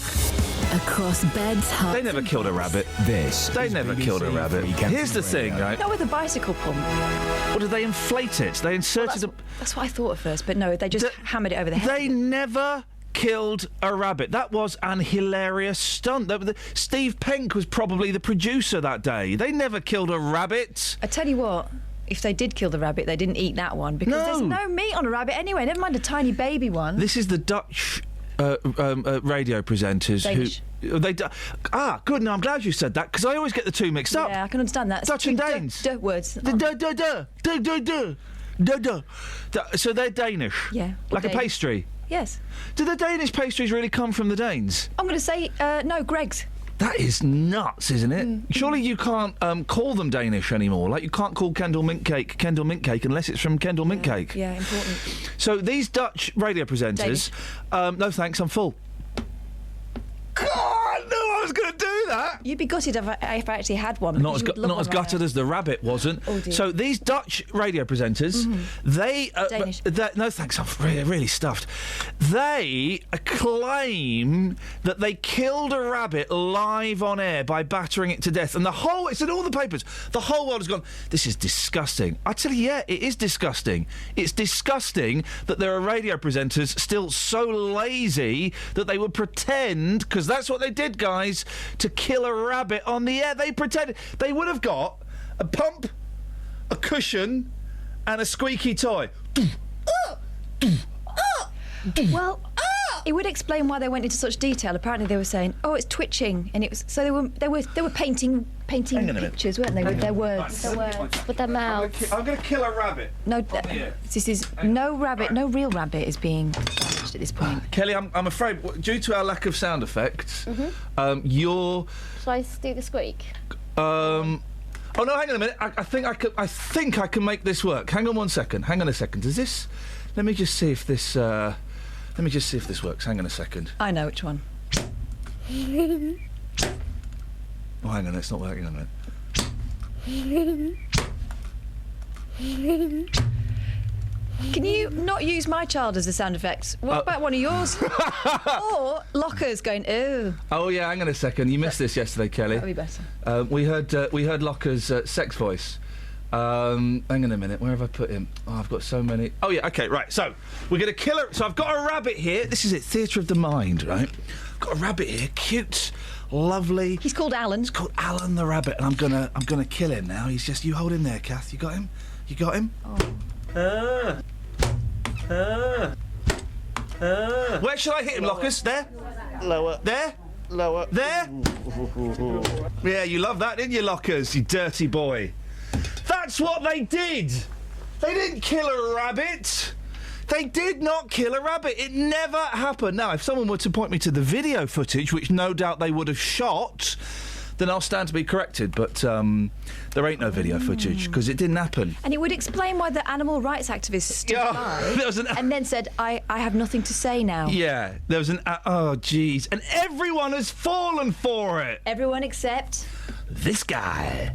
Across beds, huts. They never killed a rabbit. They never killed a rabbit. Here's the thing, right? Not with a bicycle pump. What did they inflate it? They inserted That's what I thought at first, but no, they just hammered it over the head. They never killed a rabbit. That was an hilarious stunt. Steve Penk was probably the producer that day. They never killed a rabbit. I tell you what, if they did kill the rabbit, they didn't eat that one because there's no meat on a rabbit anyway. Never mind a tiny baby one. This is the Dutch radio presenters Danish. Good. No, I'm glad you said that because I always get the two mixed up. Yeah, I can understand that. Dutch and Danes. Words. So they're Danish. Yeah. Like a pastry. Yes. Do the Danish pastries really come from the Danes? I'm going to say no, Greg's. That is nuts, isn't it? Surely you can't call them Danish anymore. Like, you can't call Kendal mint cake unless it's from Kendal mint cake. Yeah, important. So these Dutch radio presenters... no thanks, I'm full. God, I knew I was going to do that! You'd be gutted if I actually had one. Not as gutted as the rabbit wasn't. Oh, dear. So these Dutch radio presenters, they... Danish. No thanks, I'm really stuffed. They claim that they killed a rabbit live on air by battering it to death. And it's in all the papers. The whole world has gone, this is disgusting. I tell you, yeah, it is disgusting. It's disgusting that there are radio presenters still so lazy that they would pretend, because that's what they did, guys, to kill a rabbit on the air. They pretended. They would have got a pump, a cushion, and a squeaky toy. Well, it would explain why they went into such detail. Apparently, they were saying, "Oh, it's twitching," and it was so they were painting pictures, weren't they, with their words? With their mouths. I'm going to kill a rabbit. No, this is no real rabbit is being damaged at this point. Kelly, I'm afraid, due to our lack of sound effects, you're. Shall I do the squeak? Oh no! Hang on a minute. I think I can make this work. Hang on one second. Hang on a second. Does this? Let me just see if this. Let me just see if this works. Hang on a second. I know which one. Oh, hang on. It's not working. Hang on. Can you not use my child as a sound effect? What about one of yours? Or Locker's going, ooh. Oh yeah. Hang on a second. You missed this yesterday, Kelly. That'd be better. We heard Locker's sex voice. Hang on a minute. Where have I put him? Oh, I've got so many. Oh yeah. Okay. Right. So we're gonna kill her. So I've got a rabbit here. This is it. Theatre of the mind. Right. I've got a rabbit here. Cute, lovely. He's called Alan. He's called Alan the rabbit, and I'm gonna kill him now. He's just. You hold him there, Kath. You got him. You got him. Oh. Where should I hit him, Lockers? There. Lower. There. Lower. There. Yeah, you love that, didn't you, Lockers? You dirty boy. That's what they did! They didn't kill a rabbit! They did not kill a rabbit! It never happened. Now, if someone were to point me to the video footage, which no doubt they would have shot, then I'll stand to be corrected, but there ain't no video footage, because it didn't happen. And it would explain why the animal rights activists stood by and then said, I have nothing to say now. Yeah, there was an... oh, jeez. And everyone has fallen for it! Everyone except... this guy.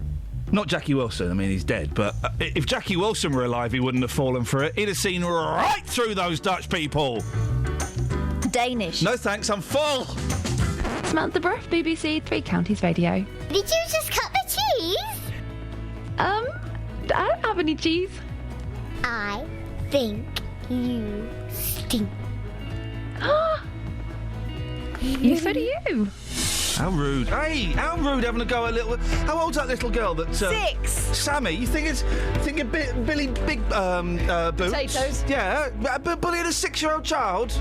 Not Jackie Wilson, I mean, he's dead, but if Jackie Wilson were alive, he wouldn't have fallen for it. He'd have seen right through those Dutch people. Danish. No thanks, I'm full. Samantha Bruff, BBC Three Counties Radio. Did you just cut the cheese? I don't have any cheese. I think you stink. So do you. How rude. Hey, how rude having a go at a little... How old's that little girl that... 6. Sammy, you think a bit Billy Big Boots? Potatoes. Yeah, but bullying a 6-year-old child?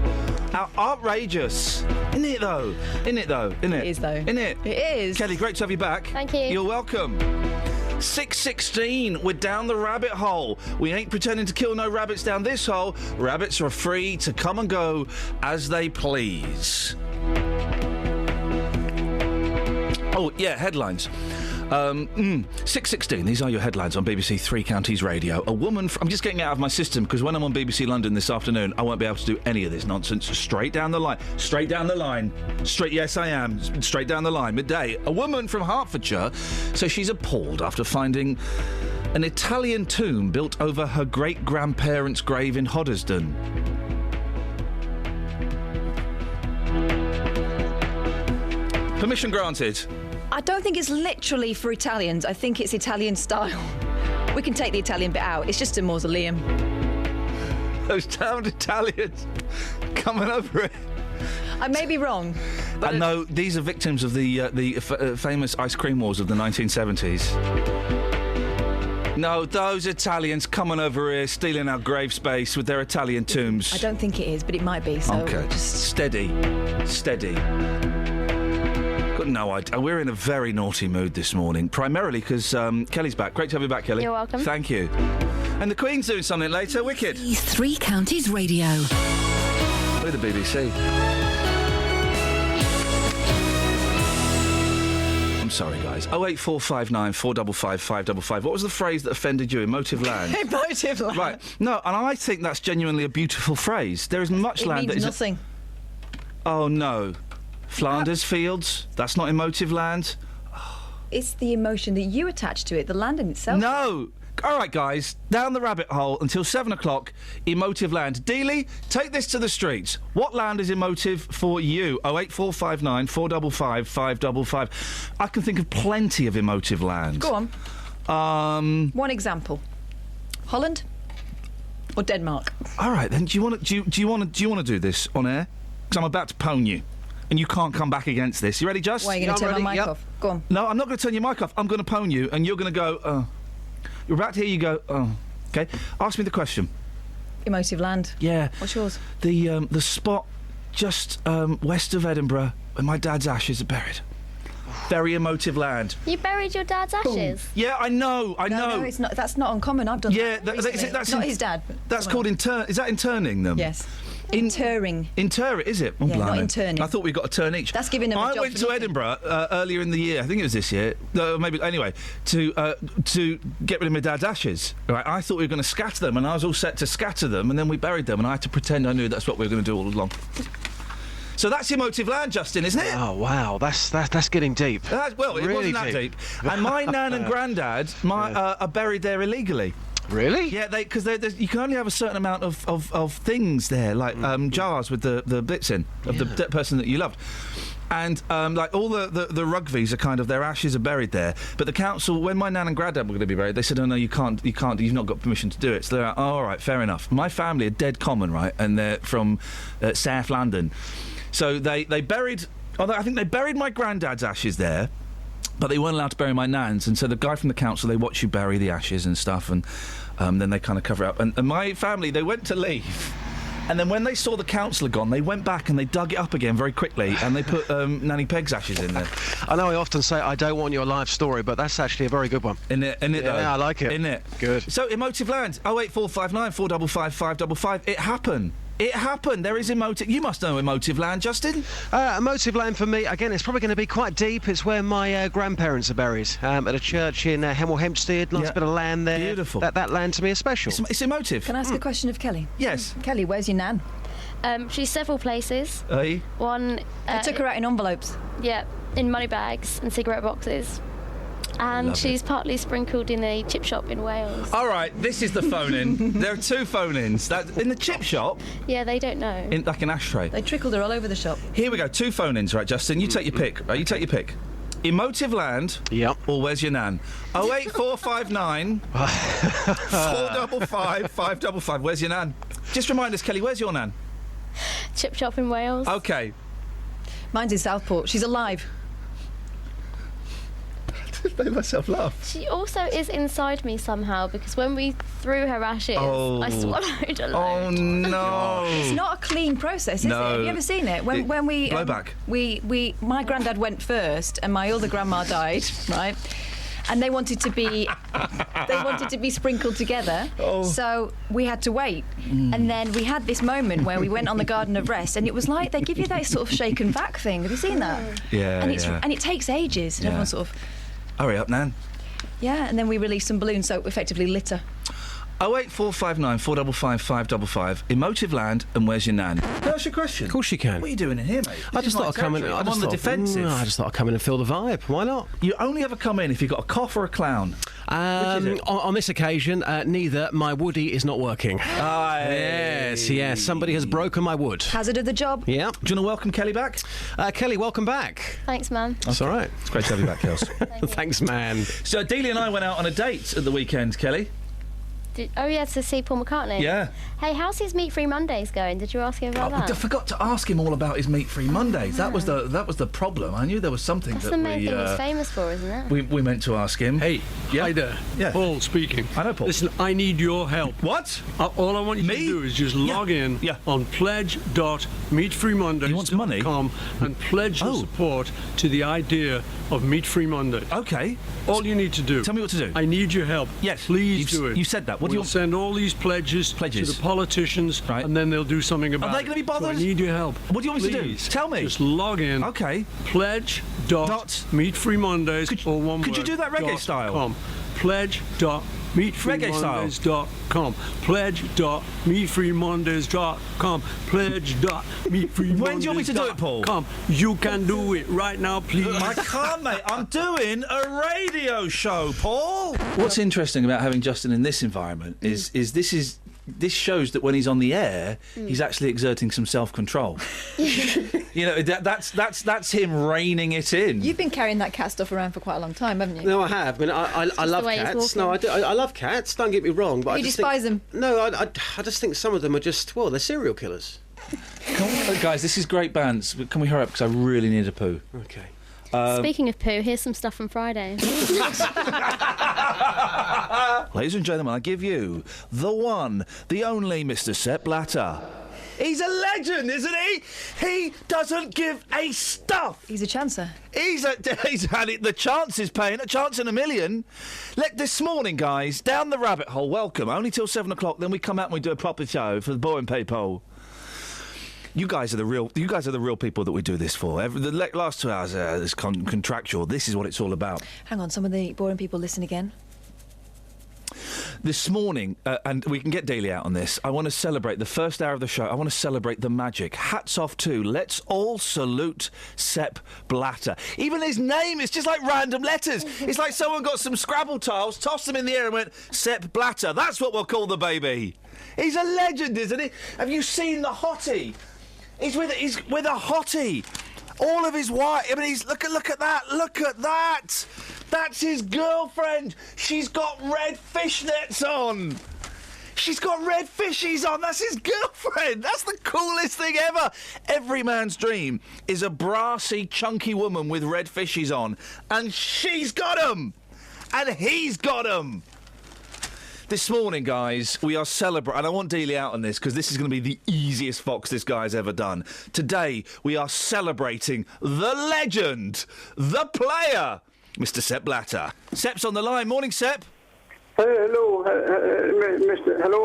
How outrageous. Isn't it, though? Isn't it, though? Isn't it? It is, though. Isn't it? It is. Kelly, great to have you back. Thank you. You're welcome. 6:16, we're down the rabbit hole. We ain't pretending to kill no rabbits down this hole. Rabbits are free to come and go as they please. Oh, yeah, headlines. 6:16, these are your headlines on BBC Three Counties Radio. A woman... I'm just getting it out of my system, because when I'm on BBC London this afternoon, I won't be able to do any of this nonsense. Straight down the line. Straight down the line. Yes, I am. Straight down the line. Midday. A woman from Hertfordshire says she's appalled after finding an Italian tomb built over her great-grandparents' grave in Hoddesdon. Permission granted. I don't think it's literally for Italians. I think it's Italian style. We can take the Italian bit out. It's just a mausoleum. Those damned Italians coming over it. I may be wrong. But no, these are victims of the famous ice cream wars of the 1970s. No, those Italians coming over here stealing our grave space with their Italian tombs. I don't think it is, but it might be. So Okay, just steady. Got no idea. We're in a very naughty mood this morning, primarily because Kelly's back. Great to have you back, Kelly. You're welcome. Thank you. And the Queen's doing something later. Wicked. Three Counties Radio. We're the BBC. I'm sorry, guys. 08459 455 555. What was the phrase that offended you? Emotive land. Emotive land. Right. No, and I think that's genuinely a beautiful phrase. There is much It land that means is. nothing. Oh no, Flanders Fields. That's not emotive land. It's the emotion that you attach to it, the land in itself. No. All right, guys, down the rabbit hole until 7 o'clock. Emotive land. Dealey, take this to the streets. What land is emotive for you? 08459 455 555. I can think of plenty of emotive land. Go on. One example. Holland or Denmark? All right, then. Do you want to do this on air? Because I'm about to pwn you, and you can't come back against this. You ready, Just? Why are you going to turn my mic off? Go on. No, I'm not going to turn your mic off. I'm going to pwn you, and you're going to go. You're about to hear you go. Oh, okay. Ask me the question. Emotive land. Yeah. What's yours? The spot just west of Edinburgh where my dad's ashes are buried. Very emotive land. You buried your dad's ashes? Yeah, I know. No, it's not. That's not uncommon. I've done. Yeah, that recently. that's not his dad. That's called intern. Is that interning them? Yes. Interring. Inter, is it? Oh, Yeah, not blimey. interning. I thought we got a turn each. That's giving them a I job went for to nothing. Edinburgh earlier in the year. I think it was this year. Maybe anyway. To get rid of my dad's ashes. Right. I thought we were going to scatter them, and I was all set to scatter them, and then we buried them, and I had to pretend I knew that's what we were going to do all along. So that's emotive land, Justin, isn't it? Oh wow, that's getting deep. Well, it Really wasn't that deep. And my nan and granddad are buried there illegally. Really? Yeah, because you can only have a certain amount of things there, like jars with the bits in of the dead person that you loved. And like all the Rugvies are kind of, their ashes are buried there. But the council, when my nan and granddad were going to be buried, they said, "Oh no, you can't. You've not got permission to do it." So they're like, "Oh, all right, fair enough." My family are dead common, right, and they're from South London. So they buried. I think they buried my granddad's ashes there. But they weren't allowed to bury my nan's, and so the guy from the council, they watch you bury the ashes and stuff, and then they kind of cover it up. And my family, they went to leave, and then when they saw the council had gone, they went back and they dug it up again very quickly, and they put Nanny Peg's ashes in there. I know I often say I don't want your life story, but that's actually a very good one. In it though. Yeah, I like it. In it. Good. So, emotive land, 08459 455 555. It happened. It happened. There is emotive. You must know emotive land, Justin. Emotive land for me, again, it's probably going to be quite deep. It's where my grandparents are buried, at a church in Hemel Hempstead. Nice bit of land there. Beautiful. That land to me is special. It's emotive. Can I ask a question of Kelly? Yes. Kelly, where's your nan? She's several places. Hey. One. I took her out in envelopes. Yeah, in money bags and cigarette boxes. And Love she's partly sprinkled in a chip shop in Wales. All right, this is the phone-in. There are two phone-ins. In the chip shop, Yeah, they don't know. like an ashtray. They trickled her all over the shop. Here we go, two phone-ins, right, Justin? You take your pick. Right, you take your pick. Emotive land. Yep. Or where's your nan? 08459 455 555. Where's your nan? Just remind us, Kelly, where's your nan? Chip shop in Wales. Okay. Mine's in Southport. She's alive. Just made myself laugh. She also is inside me somehow because when we threw her ashes, I swallowed a load. Oh no! It's not a clean process, is it? No. Have you ever seen it? When we blowback. My granddad went first, and my other grandma died, right? And they wanted to be sprinkled together. Oh. So we had to wait. And then we had this moment where we went on the Garden of Rest, and it was like they give you that sort of shaken back thing. Have you seen that? Yeah, and it takes ages. And everyone sort of. Hurry up, nan. Yeah, and then we released some balloons, so effectively litter. 08459 455 555. Emotive land and where's your nan? Can I ask you a question? Of course you can. What are you doing in here, mate? I just thought I'd come in. I'm on the defensive. I just thought I'd come in and feel the vibe. Why not? You only ever come in if you've got a cough or a clown. On this occasion, neither. My woody is not working. Yes. Somebody has broken my wood. Hazard of the job. Yeah. Do you want to welcome Kelly back? Kelly, welcome back. Thanks, man. That's all right. It's great to have you back, Kels. Thanks, man. So, Dealey and I went out on a date at the weekend, Kelly. To see Paul McCartney. Yeah. Hey, how's his Meat-Free Mondays going? Did you ask him about that? I forgot to ask him all about his meat-free Mondays. That was the problem. I knew there was something That's that the main thing he's famous for, isn't it? we meant to ask him. Hey, hi there. Yeah. Paul speaking. I know Paul. Listen, I need your help. What? All I want you to do is just log in on pledge.meatfreemondays.com and pledge your support to the idea of Meat-Free Mondays. Okay. All you need to do. Tell me what to do. I need your help. Yes. Please do it. You said that. What do you want? Send all these pledges to the politicians, and then they'll do something about it. Are they going to be bothered? So I need your help. What do you want me to do? Please, Tell me. Just log in. Okay. Pledge.meatfreemondays, or one could you word, do that reggae style? .com. Pledge.meatfreemondays.com. Pledge.meatfreemondays.com. Pledge.meatfreemondays.com. When do you want me to do it, Paul? You can do it right now, please. I can't, mate. I'm doing a radio show, Paul. What's interesting about having Justin in this environment is this shows that when he's on the air, he's actually exerting some self-control. You know, that's him reining it in. You've been carrying that cat stuff around for quite a long time, haven't you? No, I have. I mean, I love cats. No, I do. I love cats. Don't get me wrong. But You despise them? No, I just think some of them are just, well, they're serial killers. Guys, this is great bands. Can we hurry up, because I really need a poo. Okay. Speaking of poo, here's some stuff from Friday. Ladies and gentlemen, I give you the one, the only Mr. Sepp Blatter. He's a legend, isn't he? He doesn't give a stuff. He's a chancer. He's had it. The chance is paying a chance in a million. This morning, guys, down the rabbit hole. Welcome. Only till 7 o'clock. Then we come out and we do a proper show for the boring people. You guys are the real people that we do this for. The last 2 hours is contractual. This is what it's all about. Hang on, some of the boring people listen again. This morning, and we can get Daly out on this, I want to celebrate the first hour of the show. I want to celebrate the magic. Hats off to, let's all salute Sepp Blatter. Even his name is just like random letters. It's like someone got some Scrabble tiles, tossed them in the air and went, Sepp Blatter. That's what we'll call the baby. He's a legend, isn't he? Have you seen the hottie? He's with a hottie. All of his wife. I mean, look at that. Look at that. That's his girlfriend. She's got red fishnets on. She's got red fishies on. That's his girlfriend. That's the coolest thing ever. Every man's dream is a brassy, chunky woman with red fishies on, and she's got 'em, and he's got 'em. This morning, guys, we are celebrating, and I want Dealey out on this because this is going to be the easiest Fox this guy's ever done. Today, we are celebrating the legend, the player, Mr. Sepp Blatter. Sepp's on the line. Morning, Sepp. Hello,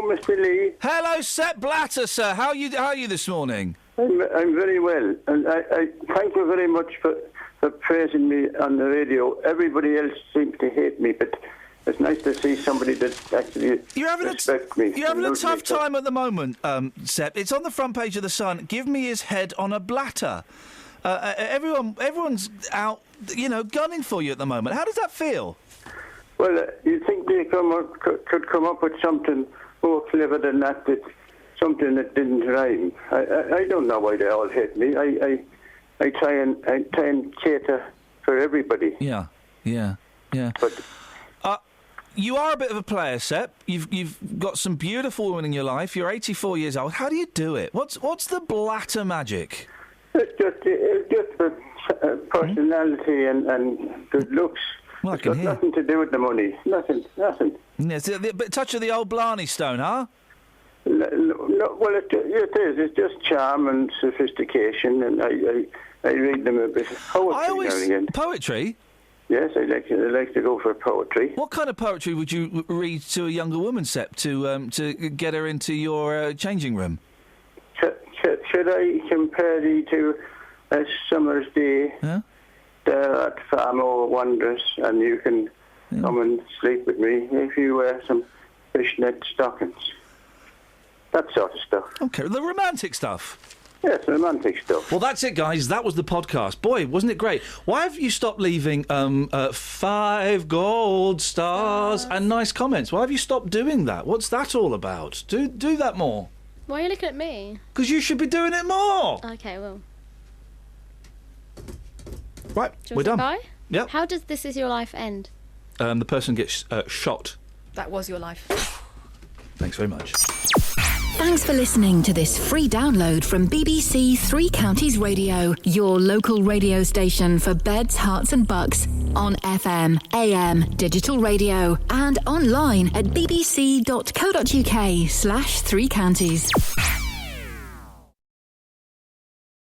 Mr. Lee. Hello, Sepp Blatter, sir. How are you this morning? I'm very well, and I thank you very much for praising me on the radio. Everybody else seems to hate me, but it's nice to see somebody that actually respects me. You're having a tough time at the moment, Sepp. It's on the front page of The Sun. Give me his head on a blatter. Everyone's out, gunning for you at the moment. How does that feel? Well, you'd think they could come up with something more clever than that, something that didn't rhyme. I don't know why they all hate me. I try and cater for everybody. Yeah. But you are a bit of a player, Sepp. You've got some beautiful women in your life. You're 84 years old. How do you do it? What's the Blatter magic? It's just personality and good looks. Well, it's got nothing to do with the money. Nothing. Yes, a bit touch of the old Blarney Stone, huh? No, well, it is. It's just charm and sophistication, and I read them a bit. Poetry? Yes, I like to go for poetry. What kind of poetry would you read to a younger woman, Sepp, to get her into your changing room? Should I compare thee to a summer's day? Huh? There art far more wondrous, and you can come and sleep with me if you wear some fishnet stockings. That sort of stuff. Okay, the romantic stuff. Yes, romantic stuff. Well, that's it, guys. That was the podcast. Boy, wasn't it great? Why have you stopped leaving 5 gold stars and nice comments? Why have you stopped doing that? What's that all about? Do that more. Why are you looking at me? Because you should be doing it more. Okay, well. Right, Do you we're want to done. Bye? Yep. How does This Is Your Life end? The person gets shot. That was your life. Thanks very much. Thanks for listening to this free download from BBC Three Counties Radio, your local radio station for beds, hearts and bucks, on FM, AM, digital radio, and online at bbc.co.uk/3counties.